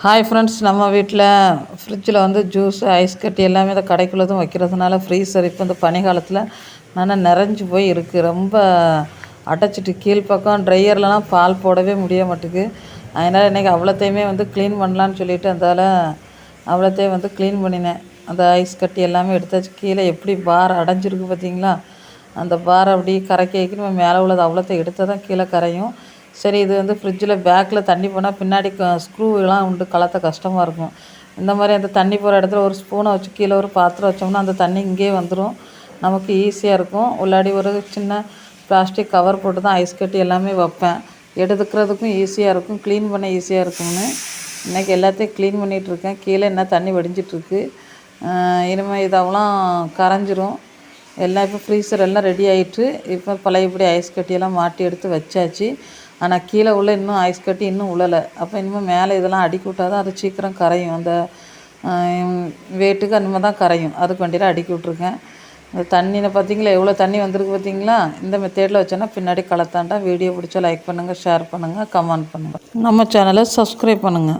Hi friends, நம்ம வீட்டில் ஃப்ரிட்ஜில் வந்து ஜூஸ் ஐஸ் கட்டி எல்லாமே இதை கடைக்குள்ளதும் வைக்கிறதுனால ஃப்ரீசர் இப்போ இந்த பனி காலத்தில் நல்லா நிறைஞ்சி போய் இருக்குது. ரொம்ப அடைச்சிட்டு கீழ்ப்பக்கம் ட்ரையர்லலாம் பால் போடவே முடிய மாட்டுக்கு. அதனால் இன்றைக்கி அவ்வளோத்தையுமே வந்து க்ளீன் பண்ணலான்னு சொல்லிவிட்டு அதால் அவ்வளோத்தையும் வந்து க்ளீன் பண்ணினேன். அந்த ஐஸ் கட்டி எல்லாமே எடுத்தாச்சு. கீழே எப்படி பார் அடைஞ்சிருக்கு பார்த்தீங்களா? அந்த பார் அப்படி கரைக்க நம்ம மேலே உள்ளது அவ்வளோத்தையும் எடுத்தால் தான் கீழே கரையும். சரி, இது வந்து ஃப்ரிட்ஜில் பேக்கில் தண்ணி போனால் பின்னாடி ஸ்க்ரூவெலாம் உண்டு கலத்த கஷ்டமாக இருக்கும். இந்த மாதிரி அந்த தண்ணி போகிற இடத்துல ஒரு ஸ்பூனை வச்சு கீழே ஒரு பாத்திரம் வச்சோம்னா அந்த தண்ணி இங்கேயே வந்துடும். நமக்கு ஈஸியாக இருக்கும். உள்ளாடி ஒரு சின்ன பிளாஸ்டிக் கவர் போட்டு தான் ஐஸ் கட்டி எல்லாமே வைப்பேன். எடுக்கிறதுக்கும் ஈஸியாக இருக்கும், க்ளீன் பண்ண ஈஸியாக இருக்கும்னு இன்றைக்கி எல்லாத்தையும் க்ளீன் பண்ணிகிட்ருக்கேன். கீழே என்ன தண்ணி வடிஞ்சிட்ருக்கு. இனிமேல் இதெல்லாம் கரைஞ்சிரும். எல்லாம் இப்போ ஃப்ரீசர் எல்லாம் ரெடி ஆகிட்டு இப்போ பழையபடி ஐஸ் கட்டியெல்லாம் மாட்டி எடுத்து வச்சாச்சு. ஆனால் கீழே உள்ள இன்னும் ஐஸ் கட்டி இன்னும் உழலை. அப்போ இனிமேல் மேலே இதெல்லாம் அடுக்கி விட்டால் தான் அது சீக்கிரம் கரையும். அந்த வெயிட்டுக்கு அந்த தான் கரையும். அதுக்கு வண்டியில் அடுக்கி விட்ருக்கேன். இந்த தண்ணியில் பார்த்தீங்களா எவ்வளோ தண்ணி வந்திருக்கு பார்த்தீங்களா? இந்த மெத்தேடில் வச்சோன்னா பின்னாடி கலத்தாண்டா. வீடியோ பிடிச்சா லைக் பண்ணுங்கள், ஷேர் பண்ணுங்கள், கமெண்ட் பண்ணுங்கள். நம்ம சேனலை சப்ஸ்கிரைப் பண்ணுங்கள்.